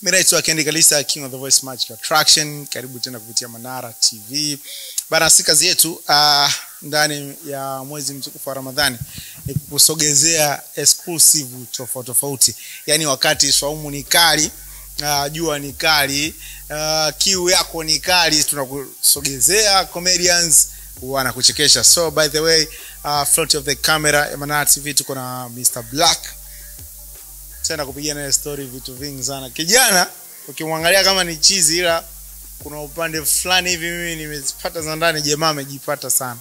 Mimi naitwa Kendi Kalisa, King of the Voice Magic Attraction. Karibu tena kupitia Manara TV. Bana, si kazi yetu ndani ya mwezi mtukufu wa Ramadhani ni kukusogezea exclusive tofauti. Yaani wakati swaumu ni kali, jua ni kali, kiu yako ni kali, tunakusogezea comedians wanakuchekesha. So by the way, front of the camera ya Manara TV tuko na Mr. Black. Tena kupigia naye story vitu vingi sana. Kijana ukimwangalia kama ni chizi, ila kuna upande fulani hivi mimi nimezipata za ndani, jamaa amejipata sana.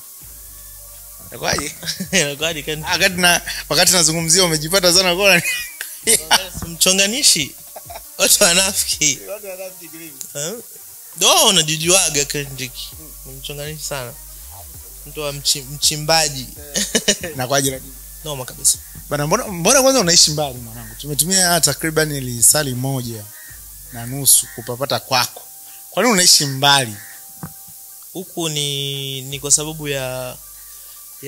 Nakwaje? Nakwaje Kendi? Wakati nazungumzia umejipata sana kwa mchonganishi. Watu wanafiki. Watu wanafiki hivi. Ndio unajijuaga Kendi. Mchonganishi sana. Mtu wa mchimbaji. Nakwaje lakini? Noma kabisa. Bana, mbona kwanza unaishi mbali mwanangu? Tumetumia takriban lisali 1.5 kupapata kwako. Kwa nini unaishi mbali? Huku ni kwa sababu ya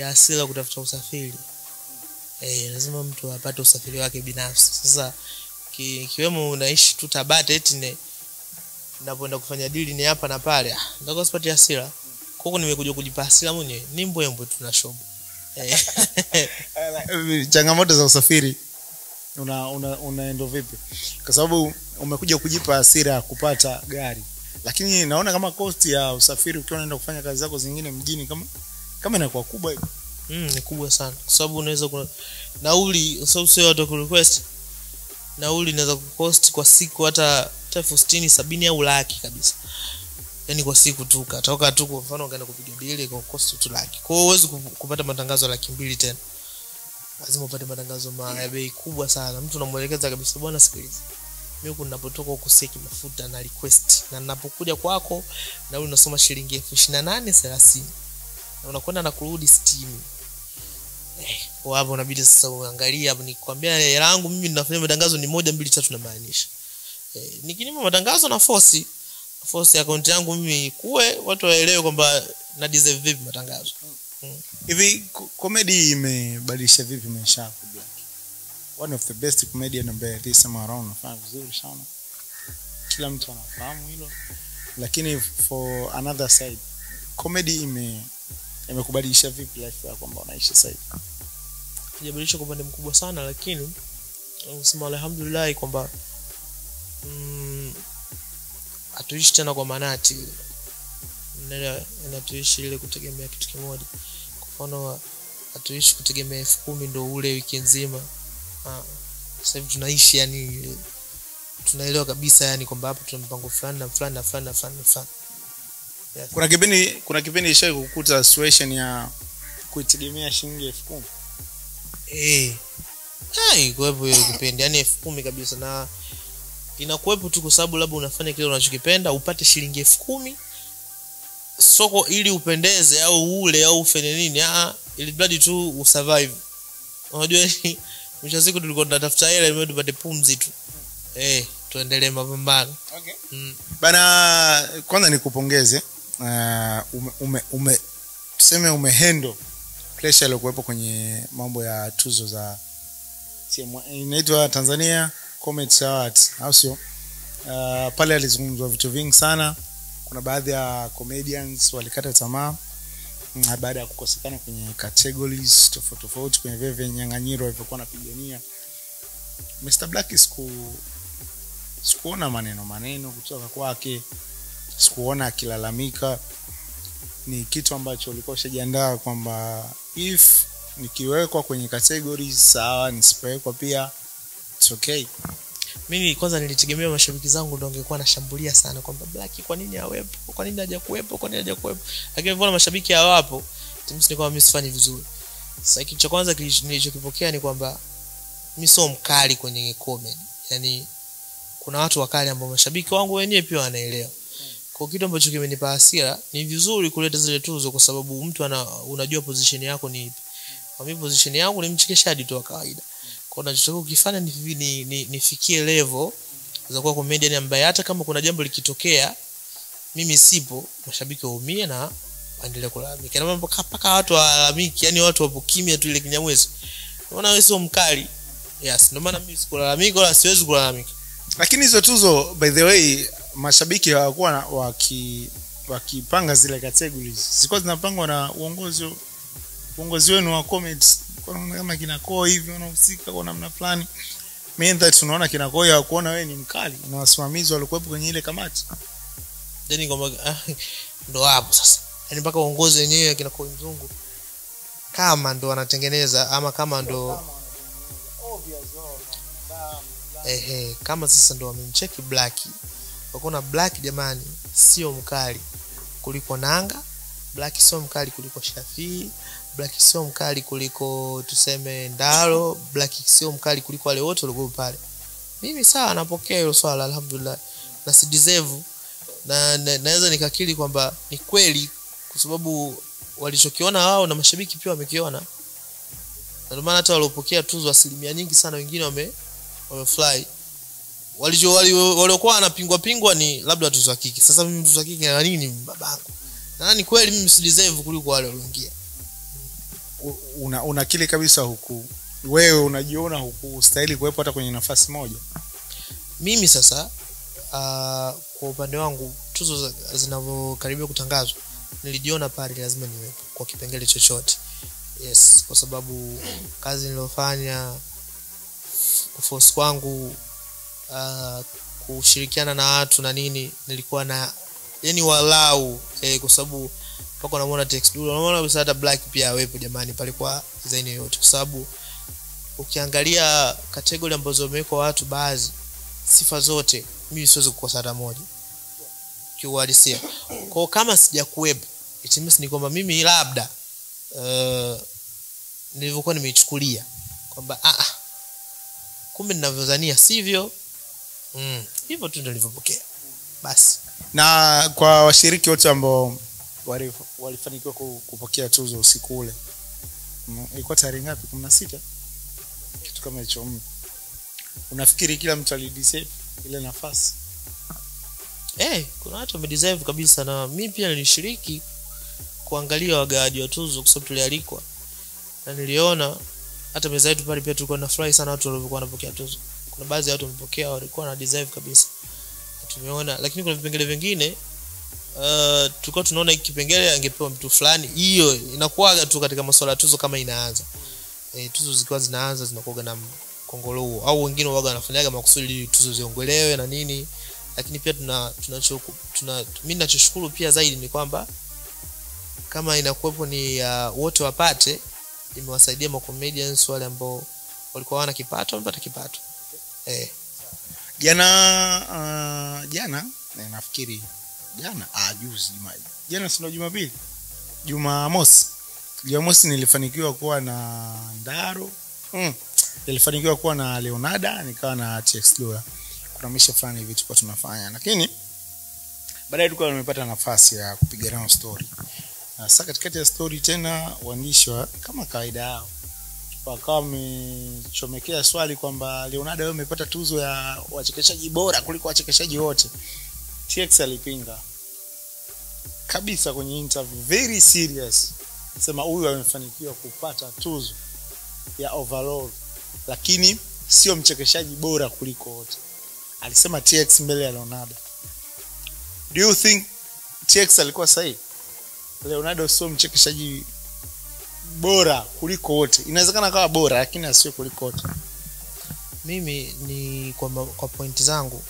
asila kutafuta usafiri. Lazima mtu apate usafiri wake binafsi. Sasa kiwemo unaishi tu Tabata eti ninapoenda kufanya deal ni hapa na pale. Ndio sipati asila. Huko nimekuja kujipa asila mwenyewe. Ni mbwembwe tuna show. Changamoto za usafiri unaenda vipi? Kwa sababu umekuja kujipa hasira kupata gari, lakini naona kama cost ya usafiri ukiwa unaenda kufanya kazi zako zingine mjini kama inakuwa kubwa hivi. Ni kubwa sana kwa sababu unaweza nauli, sababu sio watu ku request nauli inaweza kucost kwa siku hata 60, 70 au laki kabisa. Yaani kwa siku tu katoka tu, kwa mfano ukaenda kupiga deal kwa cost tu laki. Kwa hiyo huwezi kupata matangazo ya 200 tena. Lazima upate matangazo ya bei kubwa sana. Mtu unamuelekeza kabisa, bwana sikiliza, mimi huko ninapotoka huko seki mafuta na request, na ninapokuja kwako na wewe unasoma shilingi 28.30 na unakwenda na kurudi 60. Kwa hapo unabidi sasa uangalie hapo, nikwambia hela yangu mimi ninafanya matangazo ni 1 2 3 na maanisha. Nikinima matangazo na force account yangu mimi kuwe watu waelewe kwamba na deserve vipi matangazo. Hivi comedy imebadilisha vipi maisha yako Black? One of the best comedian ambaye this time around nafanya vizuri sana. Kila mtu anafahamu hilo. Lakini for another side, comedy imekubadilisha vipi life yako kwamba unaishi sasa hivi? Imebadilisha kwa upande mkubwa sana, lakini nasema alhamdulillah kwamba atuishi tena kwa manati. Tuishi ile kutegemea kitu kimoja. Kwa mfano atuishi kutegemea 10,000 ndio ule wiki nzima. Sasa hivi tunaishi, yani tunaelewa kabisa yani kwamba hapo tuna mpango fulani na fulani. Yes. Kuna kipindi ishaye kukuta situation ya kuitegemea shilingi 10,000. Kwa hivyo hiyo kipindi yani 10,000 kabisa, na inakuepo tu kwa sababu labda unafanya kile unachokipenda upate shilingi 10,000 soko ili upendeze au ule au ufanye nini, ili bloody tu usurvive. Unajua mwisho siku tulikuwa tunatafuta hela ili tupate pumzi tu. Tuendelee mapambano. Okay. Bana, kwanza nikupongeze. Tuseme umehandle pressure ile kuwepo kwenye mambo ya tuzo za inaitwa Tanzania Comedy Awards, au sio? Pale alizungumzwa vitu vingi sana. Kuna baadhi ya comedians walikata tamaa baada ya kukosekana kwenye categories tofauti kwenye vile nyang'anyiro walivyokuwa wanapigania. Mr. Black sikuona maneno kutoka kwake, sikuona akilalamika. Ni kitu ambacho ulikuwa ushajiandaa kwamba if nikiwekwa kwenye categories sawa, nisipowekwa pia it's okay. Mimi kwanza nilitegemea mashabiki zangu ndio wangekuwa nashambulia sana kwamba Black kwa nini hawepo? Kwa nini hajakuwepo? Lakini mbona mashabiki hawapo? Timsi ni kwamba mimi sifanyi vizuri. Sasa kitu cha kwanza nilichokipokea ni kwamba mimi sio mkali kwenye comedy. Yaani kuna watu wakali ambao mashabiki wangu wenyewe pia wanaelewa. Kwa kitu ambacho kimenipa hasira, ni vizuri kuleta zile tuzo kwa sababu mtu unajua position yako ni ipi. Kwa mimi position yangu ni mchekeshaji tu wa kawaida. Kwa ninachotakiwa kufanya nifikie level za kuwa comedian ambaye hata kama kuna jambo likitokea mimi sipo, mashabiki waumie na waendelee kulalamika. Na mambo mpaka watu walalamiki, yani watu wapo kimya tu ile kinyamwezi. Unaona wewe sio mkali. Yes, ndio maana mimi sikulalamika wala siwezi kulalamika. Lakini hizo tuzo by the way mashabiki hawakuwa wakipanga zile categories. Zilikuwa zinapangwa na uongozi wenu wa comments. Kama kinakoo hivi wanahusika kwa namna fulani. Mean that tunaona kinakoo hakuona wewe ni mkali na wasimamizi walikuwa kwenye ile kamati. Then ngoma ndo hapo sasa. Yaani mpaka uongozi wenyewe kinakoo mzungu kama ndo wanatengeneza ama kama ndo kama sasa ndo wamemcheki Black. Wakona Black jamani sio mkali kuliko Nanga, Black sio mkali kuliko Shafii, Black sio mkali kuliko tuseme Ndaro, Black sio mkali kuliko wale wote walio pale. Mimi sawa napokea hilo swala alhamdulillah. Na si deserve na naweza nikakiri kwamba ni kweli kwa sababu walichokiona wao na mashabiki pia wamekiona. Ndio maana hata waliopokea tuzo asilimia nyingi sana wengine wamefly. Waliokuwa wanapingwa ni labda tuzo ya kike. Sasa mimi tuzo ya kike na nini babangu? Na ni kweli mimi si deserve kuliko wale walioingia. Una kile kabisa huku. Wewe unajiona huku stahili kuwepo hata kwenye nafasi moja. Mimi sasa kwa upande wangu tuzo zinavyokaribia kutangazwa nilijiona pale lazima niwepo kwa kipengele chochote. Yes, kwa sababu kazi niliyofanya kuforce kwangu kushirikiana na watu na nini nilikuwa na yani walau kwa sababu pako namuona Tex Dula unaona kabisa hata Black pia awepo jamani pale kwa design yote kwa sababu ukiangalia category ambazo wamewekwa watu baadhi sifa zote mimi siwezi kukosa hata moja kiuhalisia. Kwa kama sijakuwepo it means ni kwamba mimi labda nilivyokuwa nimeichukulia kwamba kumbe ninavyodhania sivyo. Hivyo tu ndio nilivyopokea. Basi. Na kwa washiriki wote ambao walifanikiwa kupokea tuzo usiku ule. Ilikuwa tarehe ngapi? 16. Kitu kama hicho. Unafikiri kila mtu alideserve ile nafasi? Kuna watu wamedeserve kabisa na mimi pia nilishiriki kuangalia wagawaji wa tuzo kwa sababu tulialikwa. Na niliona hata meza yetu pale pia tulikuwa na furahi sana watu waliokuwa wanapokea tuzo. Kuna baadhi ya watu wamepokea walikuwa na deserve kabisa. Tumeona lakini kuna vipengele vingine tulikuwa tunaona hiki kipengele angepewa mtu fulani. Hiyo inakuaga tu katika masuala ya tuzo kama inaanza. Tuzo zikiwa zinaanza zinakuwa na kongolo huo au wengine waga wanafanyaga makusudi tuzo ziongelewe na nini. Lakini pia mimi ninachoshukuru pia zaidi ni kwamba kama inakuwepo ni wote wapate imewasaidia ma comedians wale ambao walikuwa wana kipato wamepata kipato. Jana nafikiri juzi jana sio Jumapili. Jumamosi nilifanikiwa kuwa na Ndaro. Nilifanikiwa kuwa na Leonada nikawa na Tex Dula. Kuna misha fulani hivi tulikuwa tunafanya. Lakini baadaye tulikuwa tumepata nafasi ya kupiga round story. Sasa katikati ya story tena waandishi kama kawaida yao wakawa wamechomekea swali kwamba Leonardo wewe umepata tuzo ya wachekeshaji bora kuliko wachekeshaji wote. TX alipinga kabisa kwenye interview very serious. Sema huyu amefanikiwa kupata tuzo ya overall lakini sio mchekeshaji bora kuliko wote. Alisema TX mbele ya Leonardo. Do you think TX alikuwa sahihi? Leonardo sio mchekeshaji bora kuliko wote. Inawezekana kawa bora lakini asiwe kuliko wote. Mimi ni kwa point zangu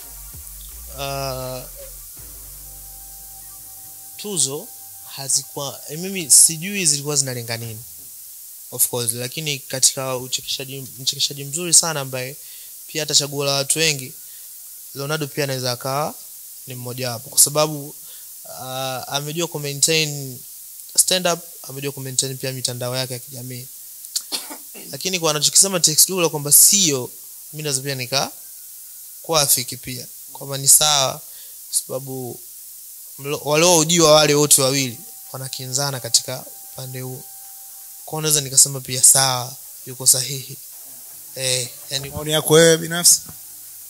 tuzo hazikuwa mimi sijui zilikuwa zinalenga nini. Of course lakini katika mchekeshaji mzuri sana ambaye pia atachagua watu wengi Leonardo pia anaweza akawa ni mmoja wapo kwa sababu amejua ku maintain stand up, amejua ku maintain pia mitandao yake ya kijamii. Lakini kwa anachokisema Tex Dula kwamba sio mimi naweza pia kuafiki pia kwamba ni sawa kwa sababu waliojua wale wote wawili wanakinzana katika upande huo. Kwa naweza nikasema pia sawa yuko sahihi. Yani maoni yako wewe binafsi?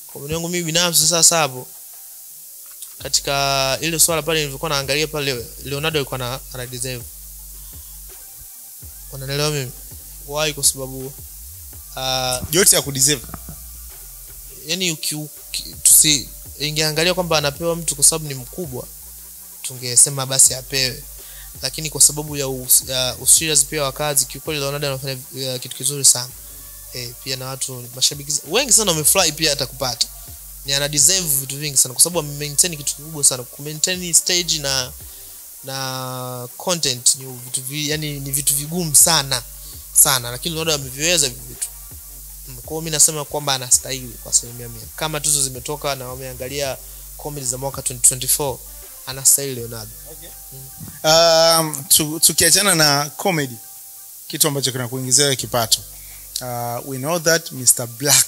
Kwa maoni yangu mimi binafsi sasa hapo katika ile swala pale nilikuwa naangalia pale Leonardo alikuwa ana deserve. Unaelewa mimi? Why? Kwa sababu yote ya ku deserve. Yani ingeangalia kwamba anapewa mtu kwa sababu ni mkubwa, tungesema basi apewe, lakini kwa sababu ya userious pia wa kazi, kiukweli Leonardo anafanya kitu kizuri sana. Pia na watu mashabiki wengi sana wamefurahi pia hata kupata. Ni ana deserve vitu vingi sana kwa sababu amemaintain kitu kikubwa sana. Ku-maintain stage na content ni vitu yani ni vitu vigumu sana lakini Leonardo ameviweza vitu. Kwa hiyo mimi nasema kwamba anastahili kwa 100%. Kama tuzo zimetoka na wameangalia comedy za mwaka 2024, anastahili Leonardo. Tukiachana na comedy, kitu ambacho kinakuingizia kipato. We know that Mr. Black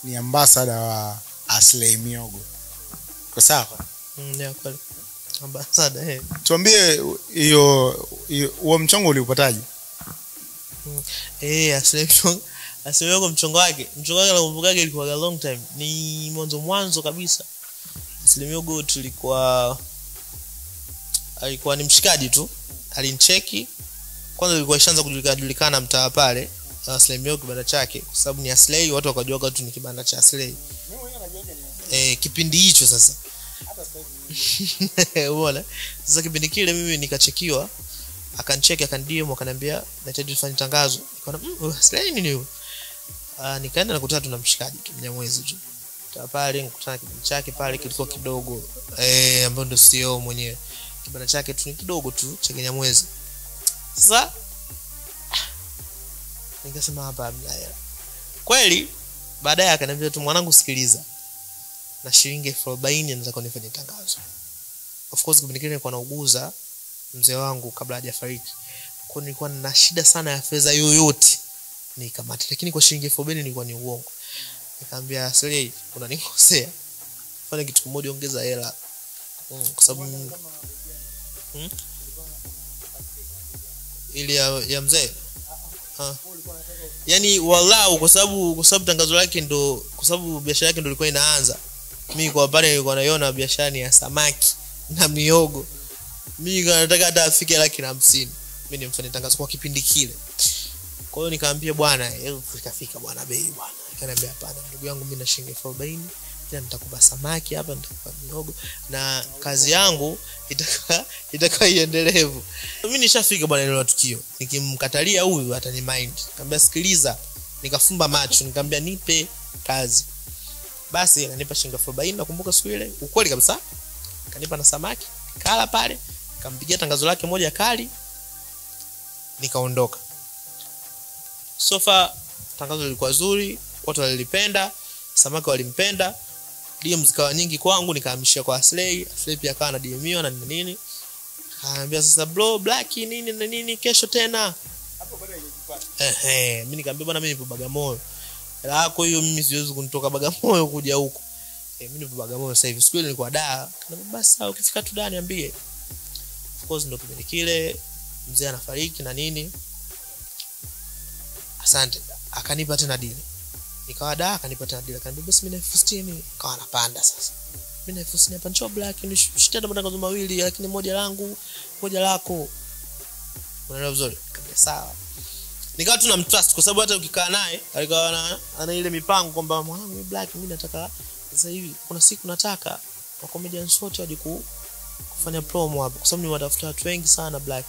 ni ambassador wa Aslay Mihogo. Kwa sawa? Ndio kweli. Ambassador. Tuambie huo mchongo uliupataje? Aslay Mihogo mchongo wake nakumbukaje ilikuwa a long time. Ni mwanzo kabisa. Aslay Mihogo alikuwa ni mshikaji tu. Alinicheki. Kwanza ilikuwa ishaanza kujulikana mtaa pale. Aslay Mihogo kibanda chake kwa sababu ni Aslay, watu wakajua tu ni kibanda cha Aslay. Kipindi hicho sasa. Umeona? Sasa kipindi kile mimi nikachekiwa, akanicheki akaniDM akaniambia nahitaji tufanye tangazo. Nikaona Aslay nini huyo? Nikaenda nakutana tu na mshikaji tu Mnyamwezi tu. Pale nikutana kibanda chake pale kilikuwa kidogo ambapo ndo CEO mwenyewe. Kibanda chake tu ni kidogo tu cha Mnyamwezi. Sasa nikasema hapa bila kweli. Baadaye akaniambia tu, mwanangu sikiliza, na shilingi 40 nataka nifanye tangazo. Of course kipindi kile nilikuwa nauguza mzee wangu kabla hajafariki, kwa nilikuwa na shida sana ya fedha yoyote nikamata, lakini kwa shilingi 40 nilikuwa ni uongo. Nikamwambia Aslay, unanikosea, fanya kitu kimoja, ongeza hela kwa sababu ile ya mzee yani walau kwa sababu tangazo lake ndo, kwa sababu biashara yake ndo ilikuwa inaanza. Mimi kwa pale nilikuwa naiona biashara ya samaki na mihogo, mimi nataka hata afike 150,000 mimi nimfanye tangazo kwa kipindi kile. Kwa hiyo nikamwambia bwana, ikafika bwana bei bwana. Akaniambia hapana ndugu yangu, mimi na shilingi 40 kila nitakupa samaki hapa, nitakupa mihogo na kazi yangu itakuwa iendelevu. Mimi nishafika bwana ile tukio. Nikimkatalia huyu atani mind. Nikamwambia sikiliza, nikafumba macho, nikamwambia nipe kazi. Basi ananipa shilingi 40, nakumbuka siku ile. Ukweli kabisa. Kanipa na samaki, kala pale, nikampigia tangazo lake moja kali. Nikaondoka. Sofa tangazo lilikuwa zuri, watu walilipenda, samaki walimpenda. DM zikawa nyingi kwangu, nikahamishia kwa Aslay. Aslay pia akawa na DMiwa na nini. Akaambia sasa bro Black nini na nini kesho tena. Hapo baada haijapata. Mimi nikamwambia bwana, mimi nipo Bagamoyo. Hela yako hiyo mimi siwezi kunitoka Bagamoyo kuja huko. Mimi nipo Bagamoyo sasa hivi. Siku ile nilikuwa Dar. Akaniambia basi sawa, ukifika tu Dar niambie. Of course ndo kipindi kile mzee anafariki na nini. Asante. Akanipa tena deal. Nikawa Dar, akanipa tena deal. Akaniambia basi mimi na 15,000. Kawa napanda sasa. Mimi na 15,000 hapa ncho Black ni shida matangazo mawili, lakini moja langu, moja lako. Unaelewa vizuri? Akaniambia sawa. Nikawa tu namtrust kwa sababu hata ukikaa naye alikuwa ana ile mipango kwamba mwanangu Black mimi nataka sasa hivi kuna siku nataka wa comedians wote waje kufanya promo hapa, kwa sababu ni watafuta watu wengi sana Black.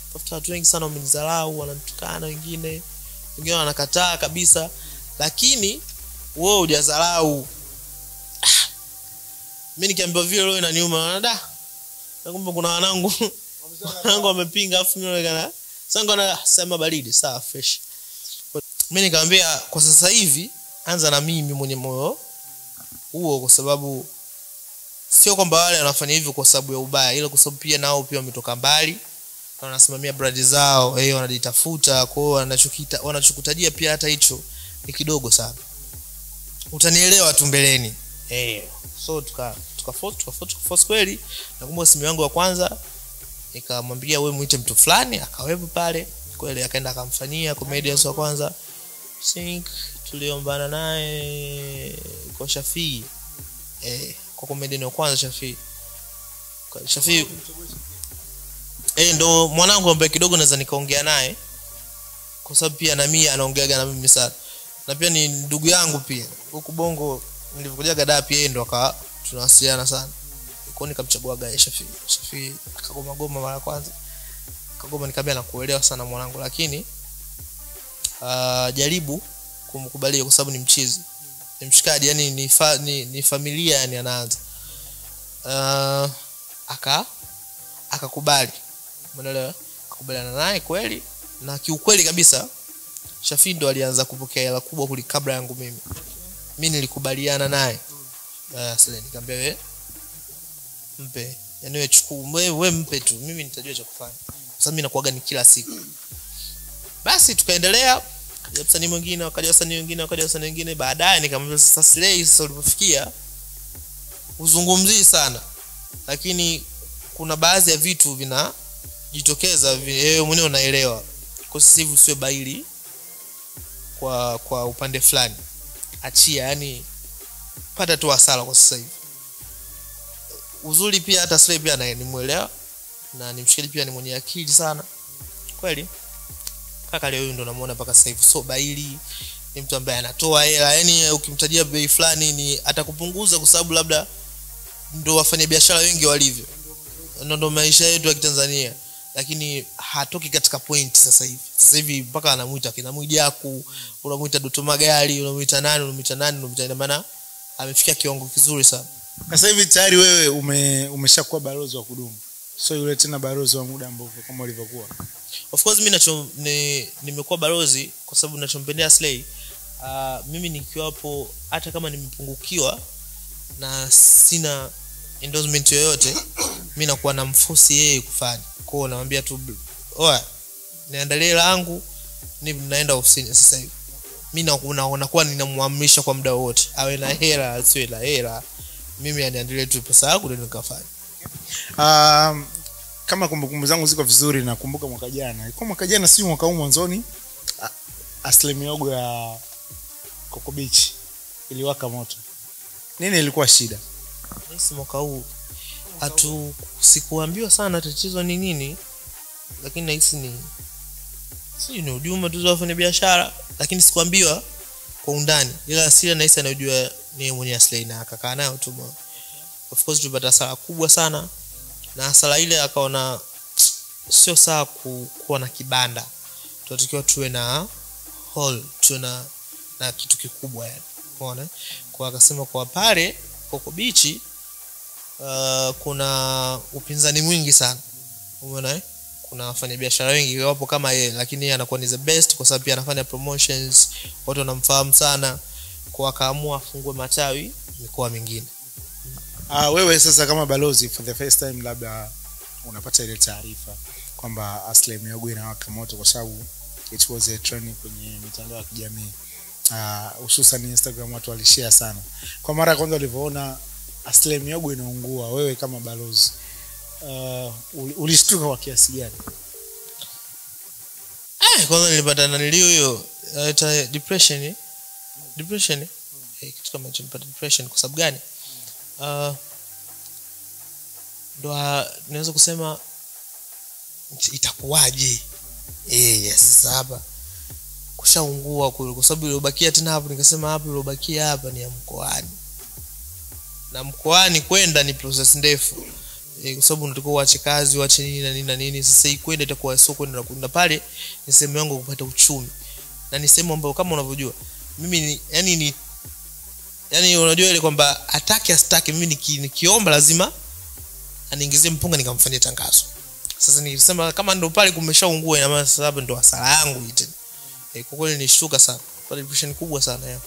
Watafuta watu wengi sana wamenidharau, wananitukana wengine wanakataa kabisa, lakini wewe hujadharau. Mimi nikiambiwa vile leo inaniuma na nakumbuka kuna wanangu wamepinga, afu mimi naonekana sango na sema baridi sawa fresh. Mimi nikamwambia kwa sasa hivi anza na mimi mwenye moyo huo, kwa sababu sio kwamba wale wanafanya hivyo kwa sababu ya ubaya, ila kwa sababu pia nao pia wametoka mbali na wanasimamia brand zao, wanajitafuta. Kwa hiyo wanachokutajia pia hata hicho ni kidogo sana, utanielewa tu mbeleni. So tukaforce kweli. Nakumbuka simu yangu ya kwanza nikamwambia wewe muite mtu fulani, akawepo pale kweli, akaenda akamfanyia comedians wa kwanza. Think tuliombana naye kwa Shafii, kwa comedian wa kwanza Shafii ndo mwanangu ambaye kidogo naweza nikaongea naye, kwa sababu pia na mimi anaongeaga na mimi sana, na pia ni ndugu yangu pia huko Bongo. nilivyokuja Gadapi yeye ndo akawa tunawasiliana sana. Kwa nikamchagua Gaye Shafi akagoma mara kwanza. Akagoma nikamwambia nakuelewa sana mwanangu, lakini jaribu kumkubalia kwa sababu ni mchizi. Ni mshikaji, yani ni familia, yani anaanza. Akakubali. Umeelewa? Akakubaliana naye kweli, na kiukweli kabisa Shafi ndo alianza kupokea hela kubwa kuliko kabla yangu mimi. Mimi nilikubaliana naye. Sasa nikamwambia wewe mpe, yani wewe chukua, wewe mpe tu, mimi nitajua cha kufanya. Sasa mimi nakuaga ni kila siku. Basi tukaendelea, kaja msanii mwingine, wakaja wasanii wengine, baadaye nikamwambia sasa Slay, sasa ulipofikia uzungumzii sana, lakini kuna baadhi ya vitu vinajitokeza wewe mwenyewe unaelewa. Kwa sasa hivi sio baili kwa upande fulani, achia, yani pata tu hasara kwa sasa hivi. Uzuri pia hata Slay pia nimuelewa na nimshikili pia, ni mwenye akili sana kweli. Kaka leo ndo namuona mpaka sasa hivi so baili, ni mtu ambaye anatoa hela, yani ukimtajia bei fulani ni atakupunguza, kwa sababu labda ndo wafanya biashara wengi walivyo, ndo maisha yetu ya Kitanzania, lakini hatoki katika point sasa hivi. Sasa hivi mpaka anamuita kina Mwijaku, unamuita Doto Magari, unamuita nani, maana amefikia kiwango kizuri sana. Sasa hivi tayari wewe umeshakuwa balozi wa kudumu, so yule tena balozi wa muda mrefu kama ulivyokuwa. Of course mimi nimekuwa balozi kwa sababu ninachompendea Slay. Mimi nikiwa hapo, hata kama nimepungukiwa na sina endorsement yoyote, mimi nakuwa na mfusi yeye kufanya. Kwa hiyo namwambia tu oya, niandalie langu, naenda ofisini sasa hivi. Mimi nakuwa ninamuamrisha kwa muda wote, awe na hela asiwe na hela, mimi aniandalie tu pesa yangu ndio nikafanya. Kama kumbukumbu zangu ziko vizuri, nakumbuka mwaka jana si mwaka huu mwanzoni, Aslay Mihogo ya Coco Beach iliwaka moto. Nini ilikuwa shida? Nisi mwaka huu sikuambiwa sana tatizo ni nini, lakini nahisi ni huduma tu za wafanya biashara, lakini sikuambiwa kwa undani. Ila asili nahisi anajua ni mwenye Aslay na akakaa nayo tu. Of course tulipata hasara kubwa sana, na hasara ile akaona sio sawa kuwa na kibanda, tunatakiwa tuwe na hall, tuwe na kitu kikubwa, yani unaona. Kwa akasema kwa pale Coco Beach kuna upinzani mwingi sana, umeona. Kuna wafanya biashara wengi wapo kama yeye, lakini yeye anakuwa ni the best kwa sababu pia anafanya promotions, watu wanamfahamu sana. Kwa akaamua afungue matawi mikoa mingine. Wewe sasa kama balozi, for the first time labda unapata ile taarifa kwamba Aslay Mihogo inawaka moto, kwa sababu it was a trending kwenye mitandao ya kijamii, hususan Instagram, watu walishare sana. Kwa mara ya kwanza ulivyoona Aslay Mihogo inaungua, wewe kama balozi ulishtuka kwa kiasi gani? Kwanza nilipata nilio hiyo depression. Kitu kama hicho, nilipata depression. Kwa sababu gani? Ndo naweza kusema itakuwaje? Yes, hapa kushaungua kule, kwa sababu iliyobakia tena hapo, nikasema hapo iliyobakia hapa ni ya mkoani, na mkoani kwenda ni process ndefu, kwa sababu unatakiwa uache kazi, uache nini na nini. Sasa hii kwenda itakuwa sio kwenda pale, ni sehemu yangu kupata uchumi, na ni sehemu ambayo kama unavyojua mimi yani unajua ile kwamba atake astake, mimi nikiomba lazima aniingizie mpunga nikamfanyia tangazo. Sasa nilisema kama ndo pale kumeshaungua, ina maana sababu ndo hasara yangu ite. Kwa kweli nilishtuka sana, kwa depression kubwa sana yao.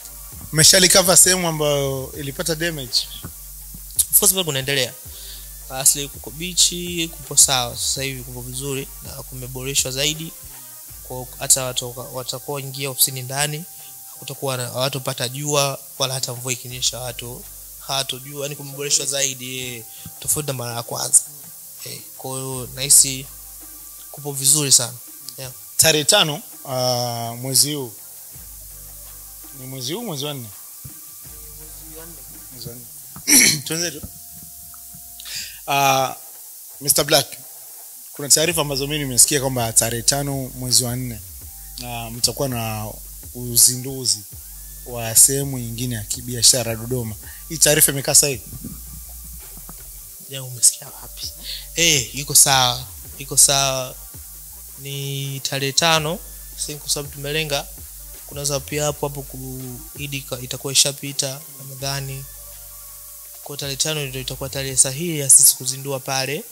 Umeshalikava sehemu ambayo ilipata damage? Of course bado kunaendelea. Aslay Coco Beach kupo sawa sasa hivi, kupo vizuri na kumeboreshwa zaidi. Kwa hata watu watakuwa ingia ofisini ndani, kutakuwa watu pata jua, wala hata mvua ikinyesha watu hatojua, yani kumeboreshwa zaidi tofauti na mara ya kwanza. Kwa hiyo nahisi kupo vizuri sana. Tarehe 5 mwezi huu. Ni mwezi huu, mwezi wa 4. Mwezi wa 4. Tuanze. Mr. Black, kuna taarifa ambazo mimi nimesikia kwamba tarehe 5 mwezi wa 4 mtakuwa na uzinduzi wa sehemu nyingine ya kibiashara Dodoma. Hii taarifa imekaa sahihi? Ya umesikia wapi? Iko sawa. Ni tarehe 5 kwa sababu tumelenga kunaweza pia hapo kuidika itakuwa ishapita Ramadhani. Kwa tarehe 5 ndio itakuwa tarehe sahihi ya sisi kuzindua pale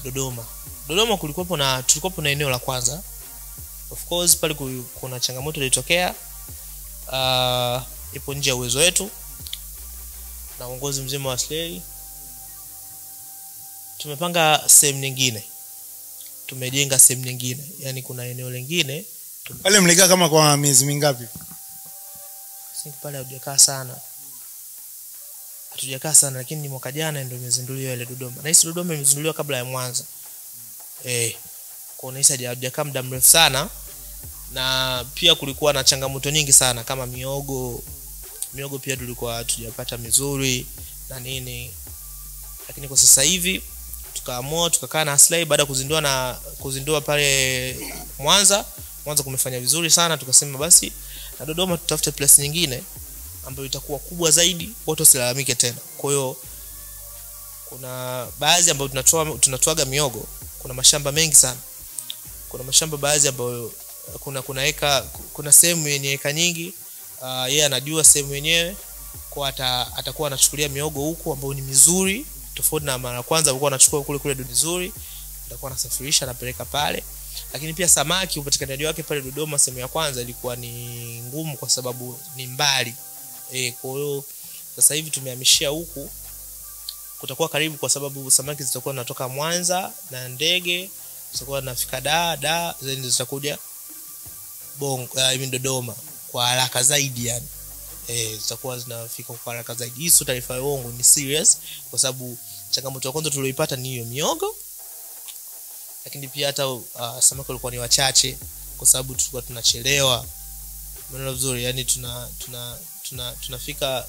Dodoma. Tulikuwa na eneo la kwanza. Of course pale kuna changamoto ilitokea, ipo nje ya uwezo wetu na uongozi mzima wa Aslay. Tumepanga sehemu nyingine, tumejenga sehemu nyingine, yani kuna eneo lingine. Pale mlikaa kama kwa miezi mingapi? Sisi pale hatujakaa sana lakini ni mwaka jana ndio imezinduliwa ile Dodoma. Na hisi Dodoma imezinduliwa kabla ya Mwanza. Kwa nisa hajakaa muda mrefu sana, na pia kulikuwa na changamoto nyingi sana kama miogo pia tulikuwa tujapata mizuri na nini. Lakini kwa sasa hivi tukaamua tukakaa na Aslay baada kuzindua pale Mwanza kumefanya vizuri sana, tukasema basi na Dodoma tutafute place nyingine ambayo itakuwa kubwa zaidi, watu wasilalamike tena. Kwa hiyo kuna baadhi ambayo tunatoaga miogo, kuna mashamba mengi sana. Kuna mashamba baadhi ambayo kuna sehemu yenye eka nyingi, yeye anajua sehemu yenyewe, kwa atakuwa anachukulia miogo huko ambayo ni mizuri tofauti na mara kwanza alikuwa anachukua kule nzuri, atakuwa anasafirisha anapeleka pale. Lakini pia samaki upatikanaji wake pale Dodoma sehemu ya kwanza ilikuwa ni ngumu kwa sababu ni mbali. Kwa hiyo sasa hivi tumehamishia huku, kutakuwa karibu kwa sababu samaki zitakuwa zinatoka Mwanza na ndege zitakuwa zinafika Dar zeni zitakuja Dodoma kwa haraka zaidi yani. Zitakuwa zinafika kwa haraka zaidi. Hii sio taarifa ya uongo, ni serious kwa sababu changamoto ya kwanza tulioipata ni hiyo miogo. Lakini pia hata samaki walikuwa ni wachache kwa sababu tulikuwa tunachelewa. Maneno vizuri yani tunafika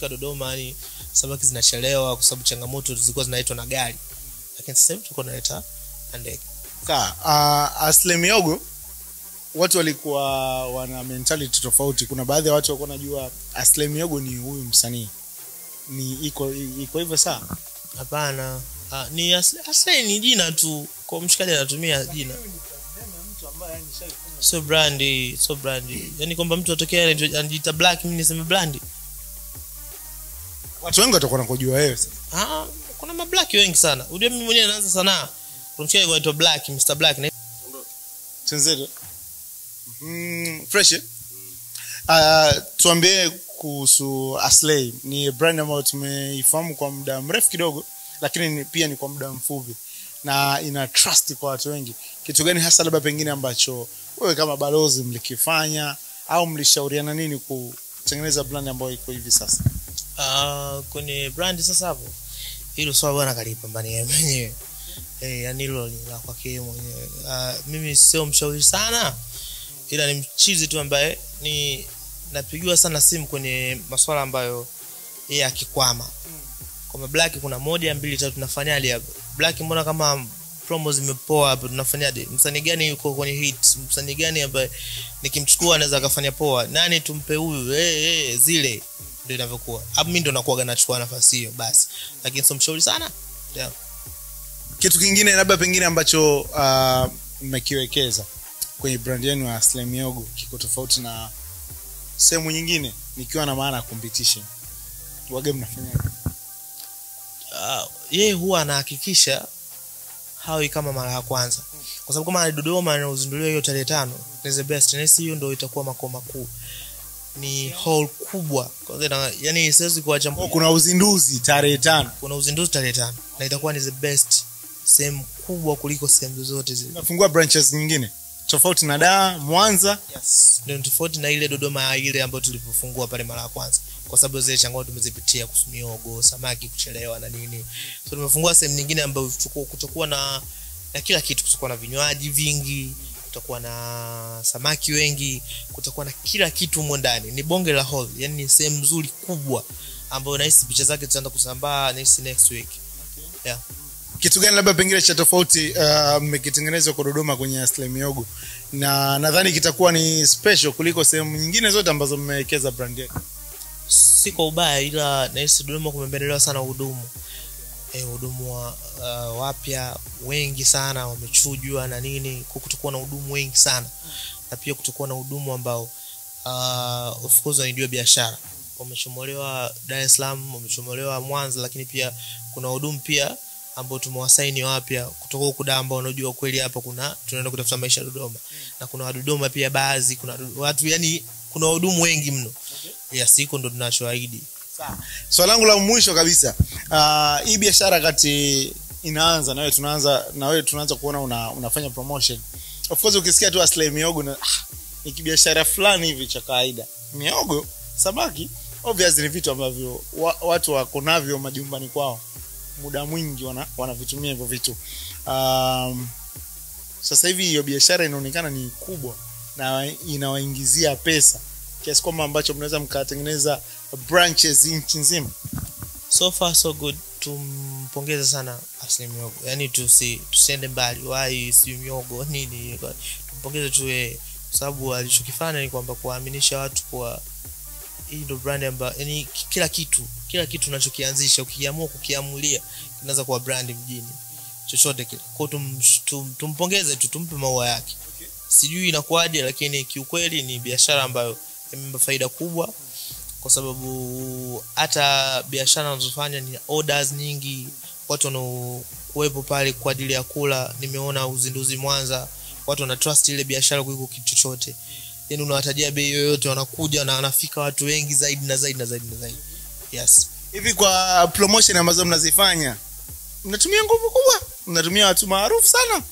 Dodoma yani samaki zinachelewa kwa sababu changamoto zilikuwa zinaitwa na gari. Lakini sasa hivi tuko naleta ndege. Aslay miogo watu walikuwa wana mentality tofauti. Kuna baadhi ya watu walikuwa wanajua Aslay miogo ni huyu msanii. Ni iko hivyo sana? Hapana. Ni Aslay ni jina tu. Kwa mshikaji anatumia jina. So brandi. Yaani kwamba mtu atokea anajiita Black, mimi niseme brandi. Watu wengi watakuwa wanakujua wewe sasa. Kuna mablack wengi sana. Unajua mimi mwenyewe naanza sanaa. Kuna mshikaji anaitwa Black, Mr. Black. Tenzedo. Fresh. Tuambie kuhusu Aslay. Ni brand ambayo tumeifahamu kwa muda mrefu kidogo, lakini pia ni kwa muda mfupi na ina trust kwa watu wengi. Kitu gani hasa labda pengine ambacho wewe kama balozi mlikifanya au mlishauriana nini kutengeneza brand ambayo iko hivi sasa? Kwenye brand sasa hapo hilo swali bwana kalipambania mwenyewe. Yani hilo ni la kwake mwenyewe. Mimi sio mshauri sana, ila ni mchizi tu ambaye ni napigiwa sana simu kwenye masuala ambayo yeye akikwama. Kwa Black kuna 1 2 3 tunafanyaje hapa? Black mbona kama promo zimepoa hapa, tunafanyaje? Msanii gani yuko kwenye hit? Msanii gani ambaye nikimchukua anaweza akafanya poa? Nani tumpe huyu? Zile ndio inavyokuwa. Hapo mimi ndo nakuaga nachukua nafasi hiyo basi. Lakini sio mshauri sana. Yeah. Kitu kingine labda pengine ambacho mmekiwekeza kwenye brand yenu ya Aslay miogo kiko tofauti na sehemu nyingine, nikiwa na maana competition. Wage mnafanyaje? Yeye huwa anahakikisha hawi kama mara ya kwanza. Kwa sababu kama Dodoma inazinduliwa hiyo tarehe 5, is the best. Na hiyo ndio itakuwa makao makuu. Ni hall kubwa. Yani siwezi kuacha. Kuna uzinduzi tarehe 5. Kuna uzinduzi tarehe 5 na itakuwa ni the best. Sehemu kubwa kuliko sehemu zote zile. Nafungua branches nyingine tofauti na Dar, Mwanza. Yes. Ndio tofauti na ile Dodoma ile ambayo tulipofungua pale mara ya kwanza. Kwa sababu zile changamoto tumezipitia kuhusu miogo, samaki kuchelewa na nini. So tumefungua sehemu nyingine ambayo kutakuwa na kila kitu, kutakuwa na vinywaji vingi, kutakuwa na samaki wengi, kutakuwa na kila kitu humo ndani. Ni bonge la hall, yani ni sehemu nzuri kubwa ambayo nahisi picha zake zitaanza kusambaa next week. Yeah. Kitu gani labda pengine cha tofauti mmekitengeneza kwa Dodoma kwenye Aslay Mihogo, na nadhani kitakuwa ni special kuliko sehemu nyingine zote ambazo mmewekeza brand yake? Si kwa ubaya, ila nahisi Dodoma kumependelewa sana hudumu. Hudumu wapya wengi sana wamechujwa na nini, kutokuwa na hudumu wengi sana. Na pia kutokuwa na hudumu ambao of course wanajua biashara. Wamechomolewa Dar es Salaam, wamechomolewa Mwanza, lakini pia kuna hudumu pia ambao tumewasaini wapya kutoka huko Dar ambao wanajua kweli hapa tunaenda kutafuta maisha Dodoma. Na kuna wa Dodoma pia baadhi, kuna watu yani kuna wahudumu wengi mno. Siku ndo tunachoahidi. Sawa. Swali langu la mwisho kabisa. Hii biashara kati inaanza na wewe tunaanza kuona unafanya promotion. Of course ukisikia tu Aslay Mihogo na ni kibiashara fulani hivi cha kawaida. Mihogo, samaki, obviously ni vitu ambavyo watu wako navyo majumbani kwao. Muda mwingi wanavitumia hivyo vitu. Sasa hivi hiyo biashara inaonekana ni kubwa na inawaingizia pesa kiasi kwamba ambacho mnaweza mkatengeneza branches nchi nzima. So far so good. Tumpongeze sana Aslay Mihogo. Yaani tusiende mbali. Why si Mihogo nini? Tumpongeze tu kwa sababu alichokifanya ni kwamba kuaminisha watu kwa hii ndo brand ambayo yani kila kitu unachokianzisha ukiamua kukiamulia kinaweza kuwa brand mjini. Chochote kile. Kwa tumpongeze tu, tumpe maua yake. Sijui inakuaje, lakini kiukweli ni biashara ambayo imempa faida kubwa, kwa sababu hata biashara wanazofanya ni orders nyingi, watu wanaokuwepo pale kwa ajili ya kula. Nimeona uzinduzi Mwanza, watu wana trust ile biashara kuliko kitu chochote. Yaani unawatajia bei yoyote wanakuja na wanafika watu wengi zaidi na zaidi. Yes. Hivi kwa promotion ambazo mnazifanya, mnatumia nguvu kubwa? Mnatumia watu maarufu sana?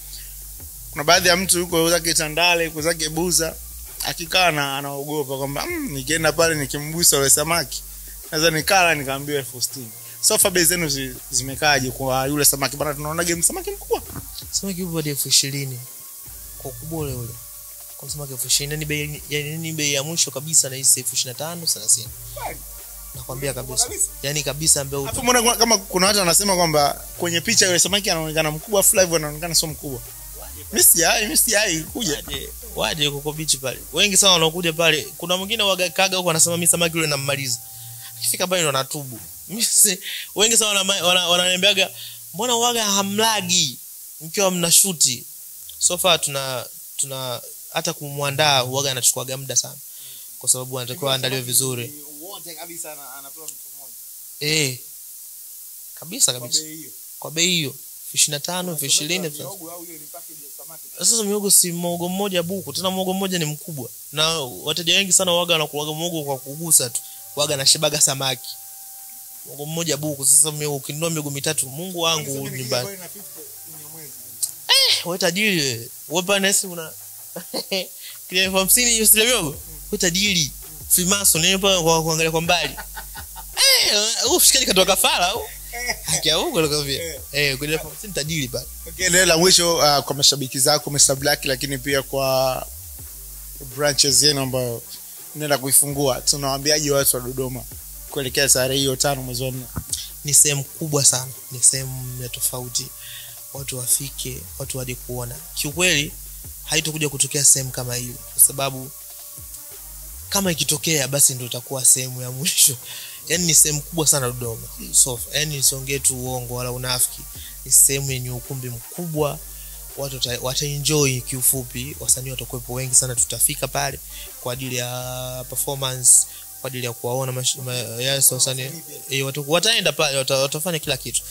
Kuna baadhi ya mtu yuko zake Tandale, yuko zake Buza, akikaa na anaogopa kwamba nikienda pale nikimgusa yule samaki naweza nikala nikaambiwa 1000. So far bei zenu zimekaaje kwa yule samaki? Bana tunaona game samaki mkubwa. Samaki mkubwa ni 20,000. Kwa ukubwa ule. Kwa samaki 20,000 ni bei ya mwisho kabisa, na hii 25,000 30. Nakwambia kabisa. Yaani kabisa ambao hapo mbona kama kuna watu wanasema kwamba kwenye picha yule samaki anaonekana mkubwa, live anaonekana sio mkubwa. Mimi si kuja. Waje huko beach pale. Wengi sana wanakuja pale. Kuna mwingine wagakaga huko anasema mimi samaki yule nammaliza. Akifika pale ndo anatubu. Wengi sana wananiambiaga mbona waga hamlagi mkiwa mnashuti. So far tuna hata kumwandaa waga anachukua muda sana, kwa sababu anatakiwa aandaliwe vizuri. Wote kabisa anapewa mtu mmoja. Kabisa. Kwa bei hiyo 25, 20. Sasa Mihogo si Mihogo mmoja buku, tena Mihogo mmoja ni mkubwa. Na wateja wengi sana waga wanakulaga Mihogo kwa kugusa tu. Waga na shibaga samaki. Mihogo mmoja buku. Sasa Mihogo ukinunua Mihogo 3, Mungu wangu ni mbaya. Wewe tajiri wewe. Wewe panesi una kile 50 hiyo sile Mihogo. Wewe tajiri. Freemason ni kwa kuangalia kwa mbali. Ushikani katoka kafara au? Akia huko lokavia. Kule 50 tajiri bado. Okay, leo la mwisho kwa mashabiki zako Mr Black, lakini pia kwa branches yenu ambayo nenda kuifungua, tunawaambiaje watu wa Dodoma kuelekea tarehe hiyo 5 mwezi wa 4? Ni sehemu kubwa sana, ni sehemu ya tofauti. Watu wafike, watu waje kuona. Kiukweli haitakuja kutokea sehemu kama hiyo, kwa sababu kama ikitokea basi ndio itakuwa sehemu ya mwisho. Yaani ni sehemu kubwa sana Dodoma. So yaani nisongee tu uongo wala unafiki. Ni sehemu yenye ukumbi mkubwa. Watu wataenjoy kiufupi. Wasanii watakuwepo wengi sana, tutafika pale kwa ajili ya performance, kwa ajili ya kuwaona wasanii. Wataenda pale, watafanya kila kitu.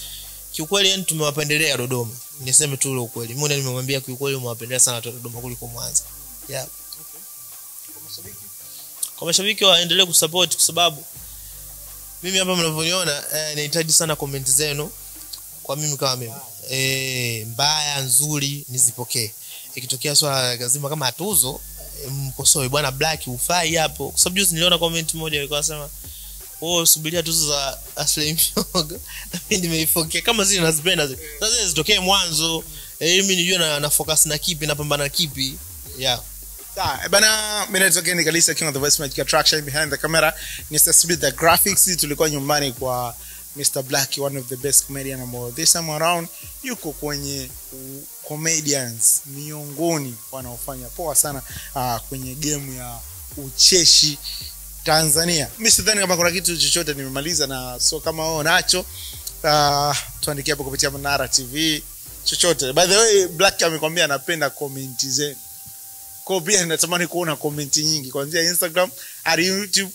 Kiukweli yani tumewapendelea Dodoma. Niseme tu ule ukweli. Mimi nimemwambia kiukweli umewapendelea sana watu wa Dodoma kuliko Mwanza. Yeah. Kwa mashabiki waendelee kusupport, kwa sababu mimi hapa mnavyoniona nahitaji sana comment zenu kwa mimi kama mimi. Mbaya nzuri nizipokee. Ikitokea swala lazima kama hatuzo mkosoe bwana Black ufai hapo. Kwa sababu juzi niliona comment moja ilikuwa inasema subiria tuzo za Aslay Mihogo. Mimi nimeifokea kama zile nazipenda zile. Sasa zitokee mwanzo. Mimi nijue na focus na kipi, napambana kipi. Yeah. Sawa, bana mimi naitwa Kalisa, King of the Voice Magic Attraction, behind the camera Mr. Smith the graphics. Tulikuwa nyumbani kwa Mr. Black, one of the best comedian ambao this time around yuko kwenye comedians miongoni wanaofanya poa sana kwenye game ya ucheshi Tanzania. Mimi sidhani kama kuna kitu chochote nimemaliza, na so kama wewe unacho tuandikie hapo kupitia Manara TV chochote. By the way, Black amekwambia anapenda comment zenu. Kwa pia natamani kuona comment nyingi kuanzia Instagram hadi YouTube.